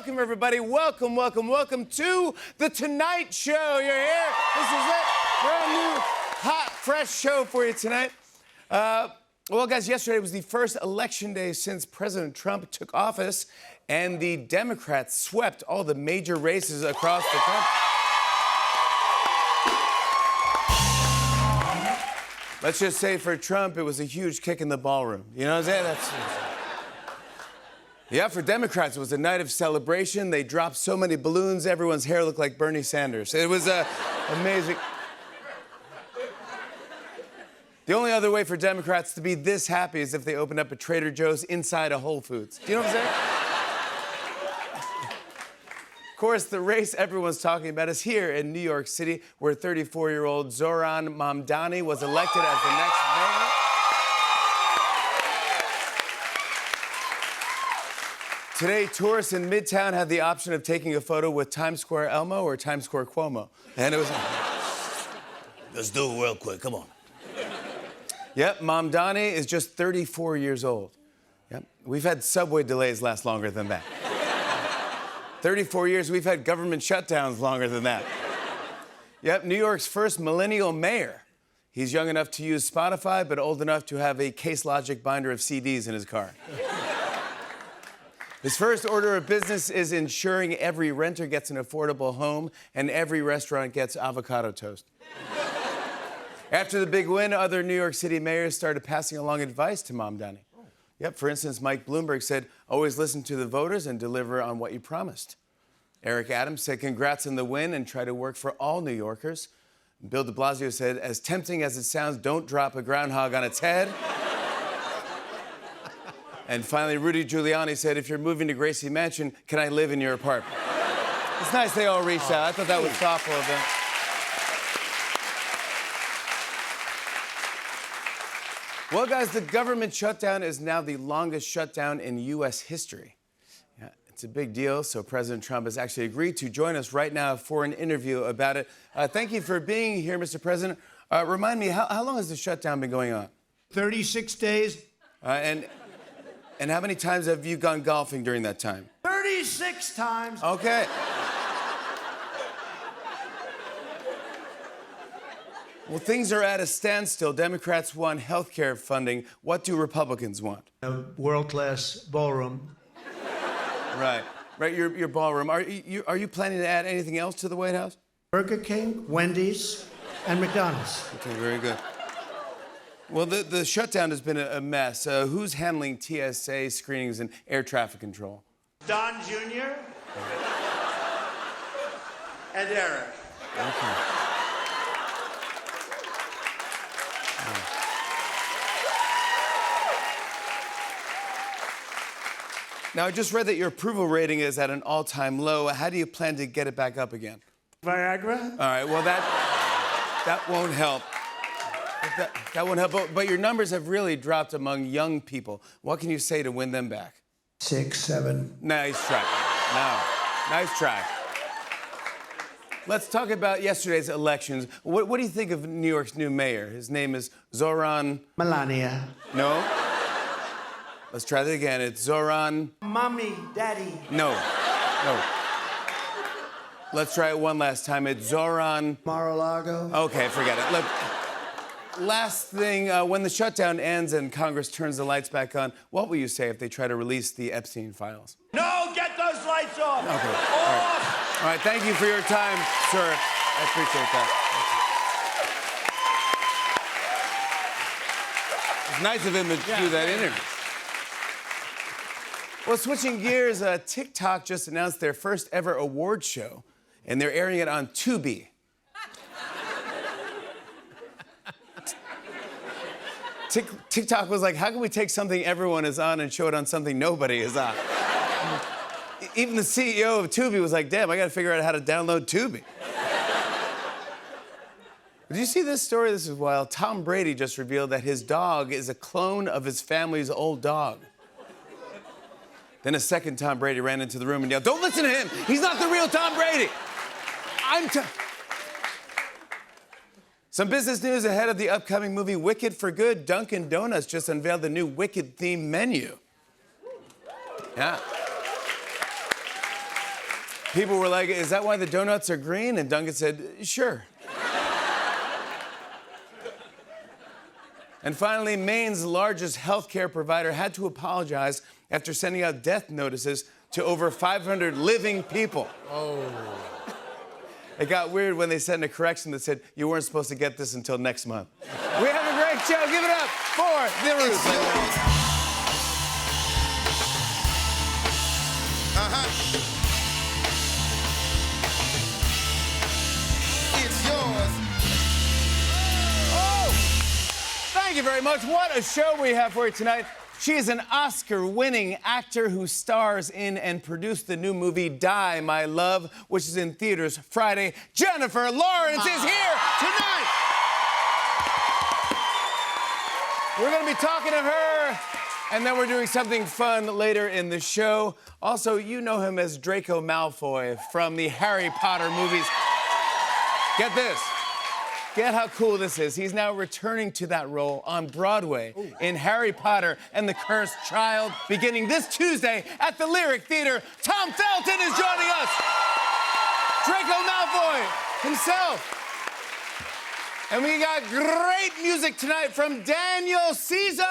welcome, everybody. Welcome, welcome, welcome to The Tonight Show. You're here. This is it. Brand new, hot, fresh show for you tonight. Well, guys, yesterday was the first election day since President Trump took office, and the Democrats swept all the major races across the country. Let's just say for Trump, it was a huge kick in the ballroom. You know what I'm saying? Yeah, for Democrats, it was a night of celebration. They dropped so many balloons, everyone's hair looked like Bernie Sanders. It was amazing. The only other way for Democrats to be this happy is if they opened up a Trader Joe's inside a Whole Foods. Do you know what I'm saying? Of course, the race everyone's talking about is here in New York City, where 34-year-old Zohran Mamdani was elected as the next mayor. Today, tourists in Midtown had the option of taking a photo with Times Square Elmo or Times Square Cuomo. And it was... Let's do it real quick, come on. Yep, Mamdani is just 34 years old. Yep, we've had subway delays last longer than that. 34 years, we've had government shutdowns longer than that. Yep, New York's first millennial mayor. He's young enough to use Spotify, but old enough to have a Case Logic binder of CDs in his car. His first order of business is ensuring every renter gets an affordable home and every restaurant gets avocado toast. After the big win, other New York City mayors started passing along advice to Mamdani. Yep, for instance, Mike Bloomberg said, always listen to the voters and deliver on what you promised. Eric Adams said, congrats on the win and try to work for all New Yorkers. Bill de Blasio said, as tempting as it sounds, don't drop a groundhog on its head. And finally, Rudy Giuliani said, if you're moving to Gracie Mansion, can I live in your apartment? It's nice they all reached out. I thought that was thoughtful of them. Well, guys, the government shutdown is now the longest shutdown in U.S. history. Yeah, it's a big deal, so President Trump has actually agreed to join us right now for an interview about it. Thank you for being here, Mr. President. Remind me, how long has the shutdown been going on? 36 days. And how many times have you gone golfing during that time? 36 times. Okay. Well, things are at a standstill. Democrats want health care funding. What do Republicans want? A world-class ballroom. Right, your ballroom. Are you planning to add anything else to the White House? Burger King, Wendy's, and McDonald's. Okay, very good. Well, the shutdown has been a mess. Who's handling TSA screenings and air traffic control? Don Jr. and Eric. Okay. Now, I just read that your approval rating is at an all-time low. How do you plan to get it back up again? Viagra? All right, well, that won't help. That won't help, but your numbers have really dropped among young people. What can you say to win them back? 6, 7. Nice try. No, nice try. Let's talk about yesterday's elections. What do you think of New York's new mayor? His name is Zohran... Melania. No? Let's try that again. It's Zohran... Mommy, Daddy. No. Let's try it one last time. It's Zohran... Mar-a-Lago. Okay, forget it. Look, last thing, when the shutdown ends and Congress turns the lights back on, what will you say if they try to release the Epstein files? No, get those lights off. Okay. Off. All right, thank you for your time, sir. I appreciate that. It's nice of him to do that interview. Well, switching gears, TikTok just announced their first ever award show, and they're airing it on Tubi. TikTok was like, how can we take something everyone is on and show it on something nobody is on? Even the CEO of Tubi was like, damn, I gotta figure out how to download Tubi. Did you see this story? This is wild. Tom Brady just revealed that his dog is a clone of his family's old dog. Then a second Tom Brady ran into the room and yelled, don't listen to him! He's not the real Tom Brady! Some business news ahead of the upcoming movie Wicked for Good. Dunkin' Donuts just unveiled the new Wicked-themed menu. Yeah. People were like, is that why the donuts are green? And Duncan said, sure. And finally, Maine's largest healthcare provider had to apologize after sending out death notices to over 500 living people. Oh. It got weird when they sent a correction that said, you weren't supposed to get this until next month. We have a great show. Give it up for The Roots. It's yours. Thank you very much. What a show we have for you tonight. She is an Oscar-winning actor who stars in and produced the new movie Die, My Love, which is in theaters Friday. Jennifer Lawrence is here tonight. We're going to be talking to her, and then we're doing something fun later in the show. Also, you know him as Draco Malfoy from the Harry Potter movies. Get this. Get how cool this is. He's now returning to that role on Broadway in Harry Potter and the Cursed Child, beginning this Tuesday at the Lyric Theater. Tom Felton is joining us. Draco Malfoy himself. And we got great music tonight from Daniel Caesar.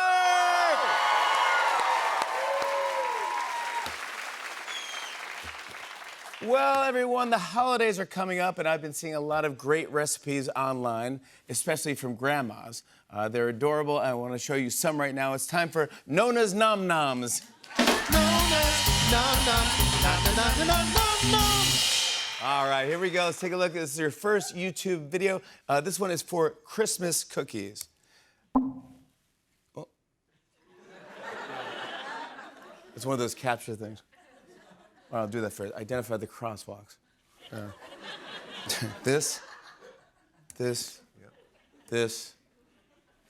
Well, everyone, the holidays are coming up, and I've been seeing a lot of great recipes online, especially from grandmas. They're adorable, and I want to show you some right now. It's time for Nona's Nom Noms. All right, here we go. Let's take a look. This is your first YouTube video. This one is for Christmas cookies. Oh. It's one of those capture things. Well, I'll do that first. Identify the crosswalks. This,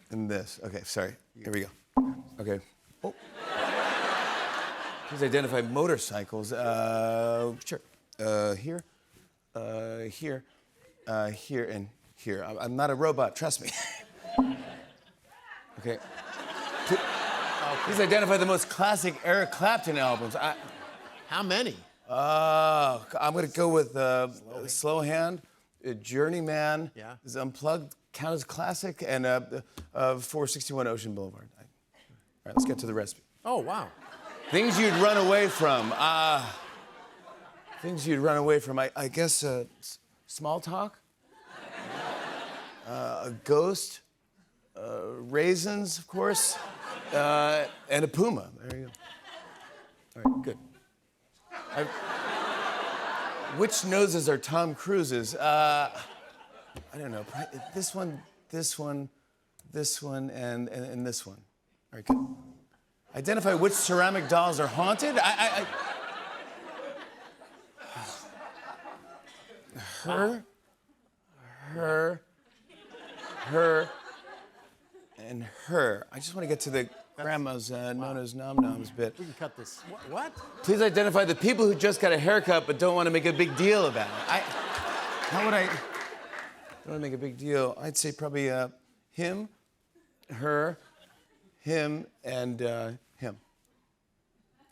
and this. Okay, sorry. Here we go. Okay. Oh. Please identify motorcycles. Sure. Here, here, here, and here. I'm not a robot, trust me. Okay. Please identify the most classic Eric Clapton albums. How many? I'm gonna go with Slow Hand, Journeyman. Yeah. Is Unplugged count as classic? And 461 Ocean Boulevard. All right, let's get to the recipe. Oh, wow. Things you'd run away from. Things you'd run away from. I guess small talk, a ghost, raisins, of course, and a puma. There you go. All right, good. Which noses are Tom Cruise's? I don't know. This one, this one, this one, and this one. All right, good. Identify which ceramic dolls are haunted. Her, and her. I just want to get to the grandma's Nona's Nom Noms bit. We can cut this. What? Please identify the people who just got a haircut but don't want to make a big deal about it. How would I don't want to make a big deal? I'd say probably him, her, him, and him.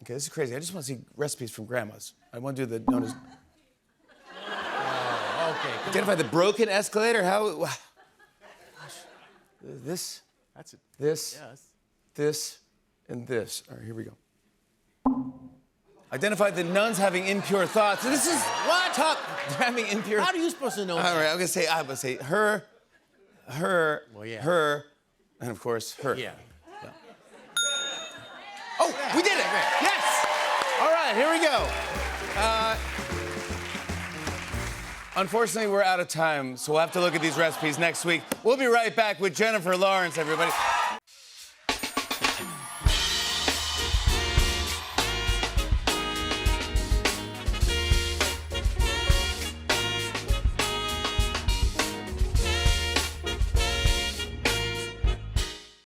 Okay, this is crazy. I just want to see recipes from grandmas. I want to do the Nona's. Okay. Identify the broken escalator. How? This. That's it. This. Yes. This, and this. All right, here we go. Identify the nuns having impure thoughts. This is what? Having impure. How are you supposed to know All that? right, I'm gonna say her, Well, yeah. her, and of course her. Yeah. Oh, we did it! Yes! All right, here we go. Unfortunately, we're out of time, so we'll have to look at these recipes next week. We'll be right back with Jennifer Lawrence, everybody.